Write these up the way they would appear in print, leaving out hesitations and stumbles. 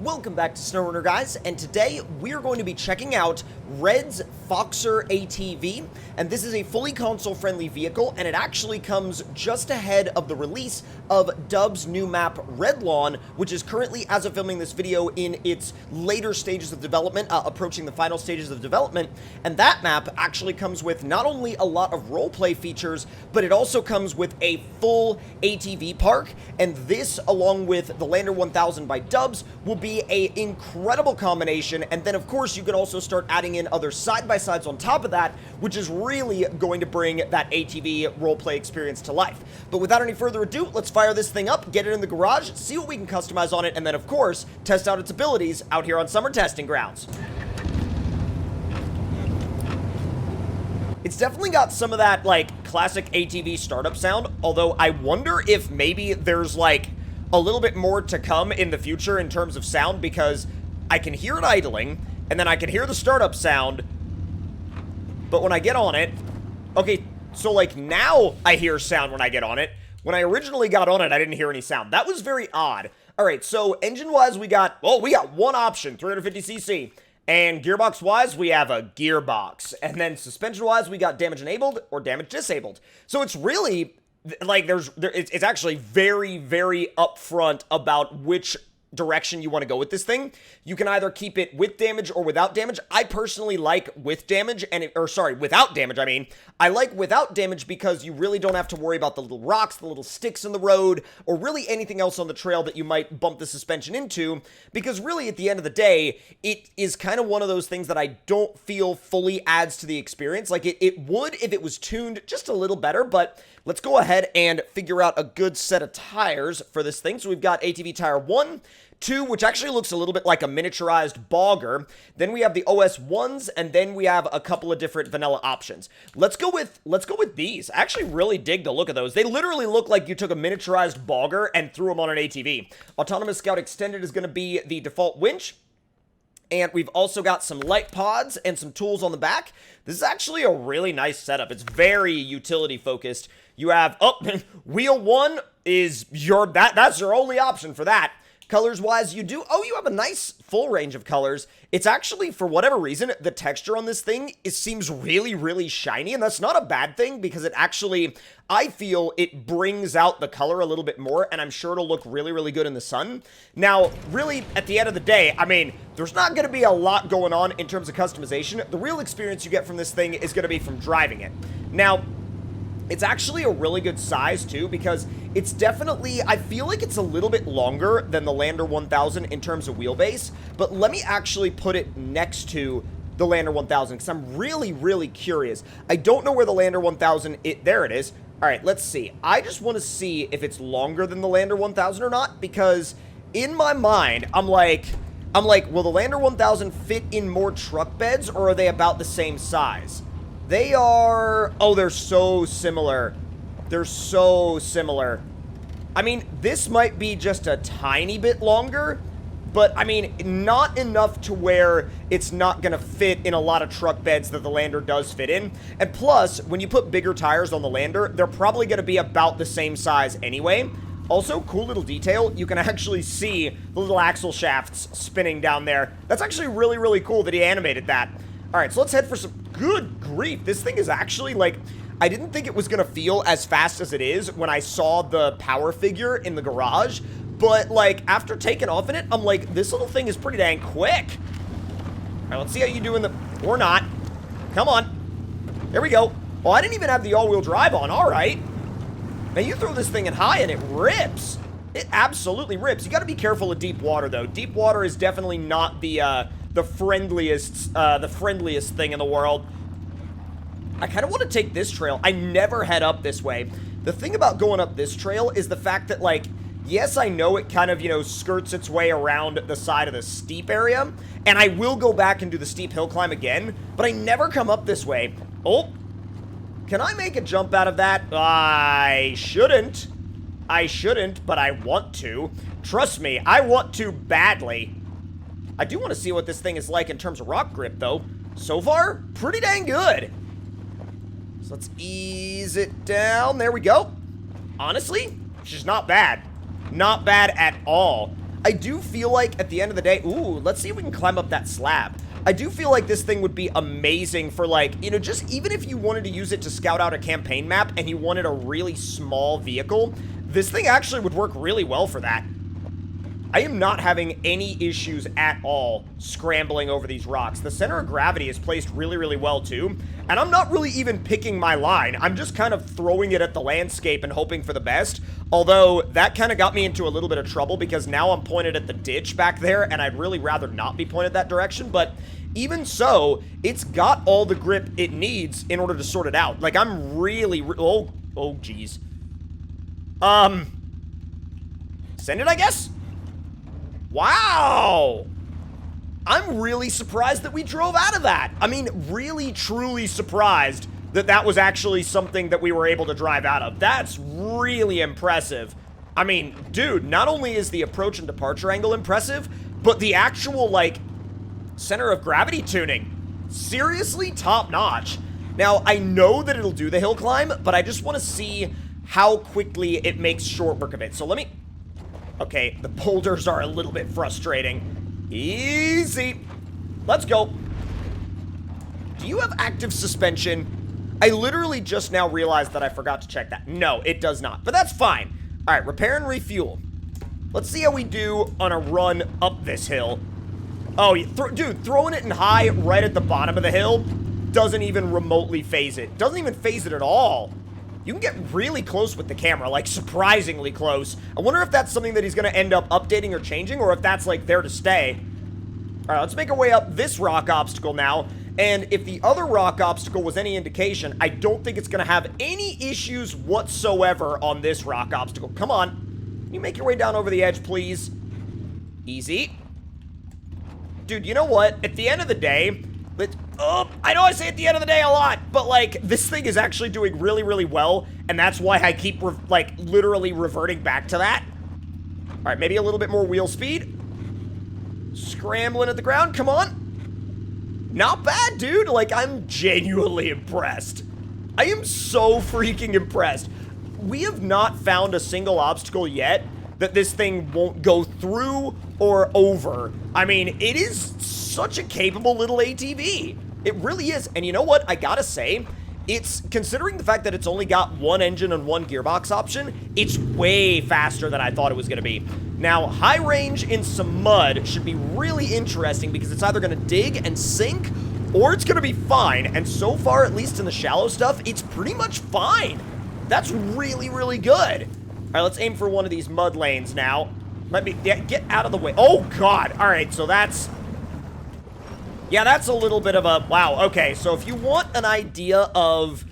Welcome back to SnowRunner, guys, and today we're going to be checking out Red's Foxer ATV, and this is a fully console-friendly vehicle, and it actually comes just ahead of the release of Dub's new map, Redlawn, which is currently, as of filming this video, in its later stages of development, approaching the final stages of development, and that map actually comes with not only a lot of roleplay features, but it also comes with a full ATV park, and this, along with the Lander 1000 by Dubs, will be a incredible combination. And then of course you can also start adding in other side-by-sides on top of that, which is really going to bring that ATV roleplay experience to life. But without any further ado, let's fire this thing up, get it in the garage, see what we can customize on it, and then of course test out its abilities out here on summer testing grounds. It's definitely got some of that like classic ATV startup sound, although I wonder if maybe there's like a little bit more to come in the future in terms of sound, because I can hear it idling, and then I can hear the startup sound, but when I get on it, okay, so like now I hear sound when I get on it. When I originally got on it, I didn't hear any sound. That was very odd. Alright, so engine-wise, we got one option, 350cc. And gearbox-wise, we have a gearbox. And then suspension-wise, we got damage enabled or damage disabled. So it's really like it's actually very, very upfront about which direction you want to go with this thing. You can either keep it with damage or without damage. I personally like with damage, without damage, I mean. I like without damage because you really don't have to worry about the little rocks, the little sticks in the road, or really anything else on the trail that you might bump the suspension into, because really at the end of the day, it is kind of one of those things that I don't feel fully adds to the experience. Like it would if it was tuned just a little better, but let's go ahead and figure out a good set of tires for this thing. So we've got ATV tire 1, 2, which actually looks a little bit like a miniaturized bogger. Then we have the OS 1s, and then we have a couple of different vanilla options. Let's go with these. I actually really dig the look of those. They literally look like you took a miniaturized bogger and threw them on an ATV. Autonomous Scout Extended is going to be the default winch. And we've also got some light pods and some tools on the back. This is actually a really nice setup. It's very utility focused. You have, wheel 1 is that's your only option for that. Colors-wise, you have a nice full range of colors. It's actually, for whatever reason, the texture on this thing seems really, really shiny, and that's not a bad thing, because it actually, I feel it brings out the color a little bit more, and I'm sure it'll look really, really good in the sun. Now, really, at the end of the day, I mean, there's not going to be a lot going on in terms of customization. The real experience you get from this thing is going to be from driving it. Now, it's actually a really good size, too, because it's definitely, I feel like it's a little bit longer than the Lander 1000 in terms of wheelbase, but let me actually put it next to the Lander 1000, because I'm really, really curious. I don't know where the Lander 1000, there it is. All right, let's see. I just want to see if it's longer than the Lander 1000 or not, because in my mind, I'm like, will the Lander 1000 fit in more truck beds, or are they about the same size? They are, they're so similar. They're so similar. I mean, this might be just a tiny bit longer, but I mean, not enough to where it's not gonna fit in a lot of truck beds that the Lander does fit in. And plus, when you put bigger tires on the Lander, they're probably gonna be about the same size anyway. Also, cool little detail, you can actually see the little axle shafts spinning down there. That's actually really, really cool that he animated that. All right, so let's head for some, good grief, this thing is actually like, I didn't think it was gonna feel as fast as it is when I saw the power figure in the garage, but like, after taking off in it, I'm like, this little thing is pretty dang quick. All right, let's see how you do in the, or not. Come on. There we go. Oh, I didn't even have the all-wheel drive on, all right. Now you throw this thing in high and it rips. It absolutely rips. You gotta be careful of deep water though. Deep water is definitely not the friendliest thing in the world. I kind of want to take this trail. I never head up this way. The thing about going up this trail is the fact that, like, yes, I know it kind of, skirts its way around the side of the steep area, and I will go back and do the steep hill climb again, but I never come up this way. Oh, can I make a jump out of that? I shouldn't. I shouldn't, but I want to. Trust me, I want to badly. I do want to see what this thing is like in terms of rock grip, though. So far, pretty dang good. So let's ease it down. There we go. Honestly, it's just not bad. Not bad at all. I do feel like at the end of the day, ooh, let's see if we can climb up that slab. I do feel like this thing would be amazing for, like, you know, just even if you wanted to use it to scout out a campaign map and you wanted a really small vehicle, this thing actually would work really well for that. I am not having any issues at all scrambling over these rocks. The center of gravity is placed really, really well too, and I'm not really even picking my line. I'm just kind of throwing it at the landscape and hoping for the best, although that kind of got me into a little bit of trouble because now I'm pointed at the ditch back there, and I'd really rather not be pointed that direction, but even so, it's got all the grip it needs in order to sort it out. Like, I'm really, oh, geez. Send it, I guess? Wow! I'm really surprised that we drove out of that. I mean, really, truly surprised that that was actually something that we were able to drive out of. That's really impressive. I mean, dude, not only is the approach and departure angle impressive, but the actual, like, center of gravity tuning. Seriously top-notch. Now, I know that it'll do the hill climb, but I just want to see how quickly it makes short work of it. So let me... Okay, the boulders are a little bit frustrating. Easy. Let's go. Do you have active suspension? I literally just now realized that I forgot to check that. No, it does not, but that's fine. All right, repair and refuel. Let's see how we do on a run up this hill. Oh, dude, throwing it in high right at the bottom of the hill doesn't even remotely phase it. Doesn't even phase it at all. You can get really close with the camera, like surprisingly close. I wonder if that's something that he's going to end up updating or changing, or if that's like there to stay. All right, let's make our way up this rock obstacle now. And if the other rock obstacle was any indication, I don't think it's going to have any issues whatsoever on this rock obstacle. Come on. Can you make your way down over the edge, please? Easy. Dude, you know what? At the end of the day... I know I say at the end of the day a lot, but, like, this thing is actually doing really, really well, and that's why I keep, like, literally reverting back to that. All right, maybe a little bit more wheel speed. Scrambling at the ground, come on. Not bad, dude. Like, I'm genuinely impressed. I am so freaking impressed. We have not found a single obstacle yet that this thing won't go through or over. I mean, it is such a capable little ATV. It really is. And you know what? I gotta say, it's, considering the fact that it's only got one engine and one gearbox option, it's way faster than I thought it was gonna be. Now, high range in some mud should be really interesting because it's either gonna dig and sink or it's gonna be fine. And so far, at least in the shallow stuff, it's pretty much fine. That's really, really good. All right, let's aim for one of these mud lanes now. Let me get out of the way. Oh, God. All right, so that's... Yeah, that's a little bit of a... Wow, okay. So if you want an idea of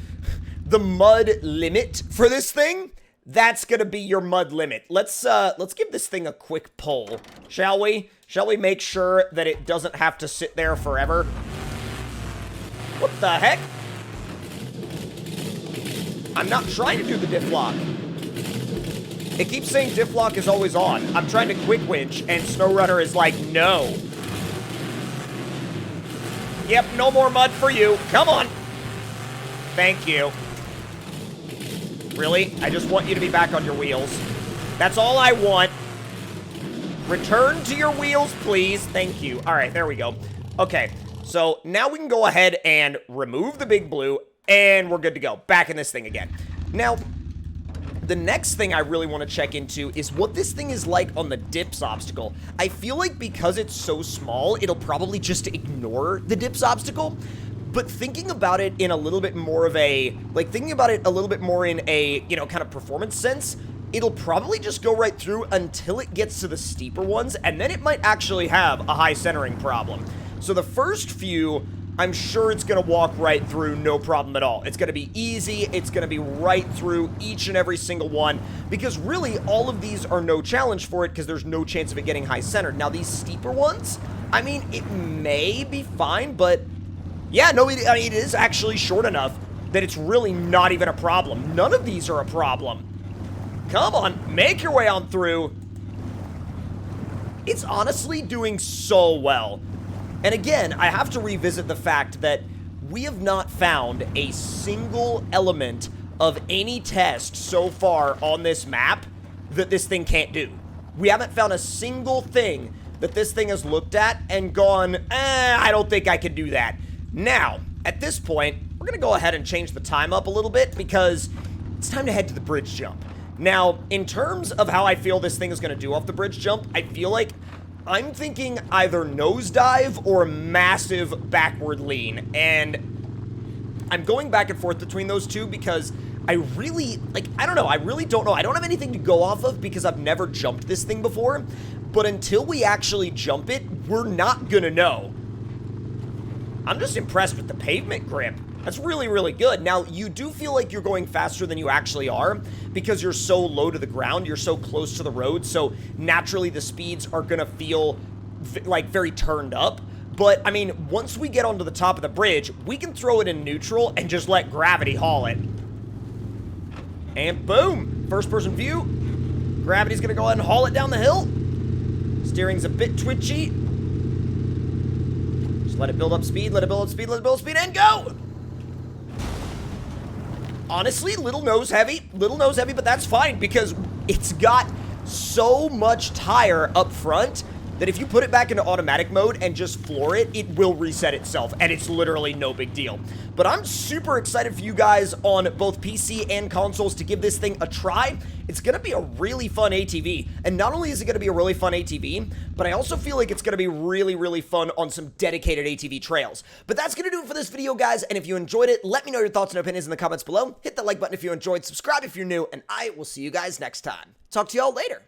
the mud limit for this thing, that's going to be your mud limit. Let's give this thing a quick pull, shall we? Shall we make sure that it doesn't have to sit there forever? What the heck? I'm not trying to do the diff lock. It keeps saying diff lock is always on. I'm trying to quick winch, and SnowRunner is like, no. Yep, no more mud for you. Come on. Thank you. Really? I just want you to be back on your wheels. That's all I want. Return to your wheels, please. Thank you. All right, there we go. Okay, so now we can go ahead and remove the big blue, and we're good to go. Back in this thing again. Now... the next thing I really want to check into is what this thing is like on the dips obstacle. I feel like because it's so small, it'll probably just ignore the dips obstacle. But thinking about it in a little bit more of a, like thinking about it a little bit more in a, you know, kind of performance sense, it'll probably just go right through until it gets to the steeper ones, and then it might actually have a high centering problem. So the first few... I'm sure it's going to walk right through, no problem at all. It's going to be easy. It's going to be right through each and every single one, because really all of these are no challenge for it because there's no chance of it getting high centered. Now these steeper ones, I mean, it may be fine, but yeah, no, it is actually short enough that it's really not even a problem. None of these are a problem. Come on, make your way on through. It's honestly doing so well. And again, I have to revisit the fact that we have not found a single element of any test so far on this map that this thing can't do. We haven't found a single thing that this thing has looked at and gone, I don't think I can do that. Now, at this point, we're going to go ahead and change the time up a little bit because it's time to head to the bridge jump. Now, in terms of how I feel this thing is going to do off the bridge jump, I feel like I'm thinking either nosedive or massive backward lean, and I'm going back and forth between those two because I really, like, I don't know, I really don't know. I don't have anything to go off of because I've never jumped this thing before, but until we actually jump it, we're not gonna know. I'm just impressed with the pavement grip. That's really, really good. Now, you do feel like you're going faster than you actually are because you're so low to the ground, you're so close to the road, so naturally the speeds are gonna feel like very turned up. But, I mean, once we get onto the top of the bridge, we can throw it in neutral and just let gravity haul it. And boom! First person view. Gravity's gonna go ahead and haul it down the hill. Steering's a bit twitchy. Just let it build up speed, let it build up speed, let it build up speed, and go! Honestly, little nose heavy, but that's fine because it's got so much tire up front that if you put it back into automatic mode and just floor it, it will reset itself, and it's literally no big deal. But I'm super excited for you guys on both PC and consoles to give this thing a try. It's gonna be a really fun ATV, and not only is it gonna be a really fun ATV, but I also feel like it's gonna be really, really fun on some dedicated ATV trails. But that's gonna do it for this video, guys, and if you enjoyed it, let me know your thoughts and opinions in the comments below. Hit that like button if you enjoyed, subscribe if you're new, and I will see you guys next time. Talk to y'all later.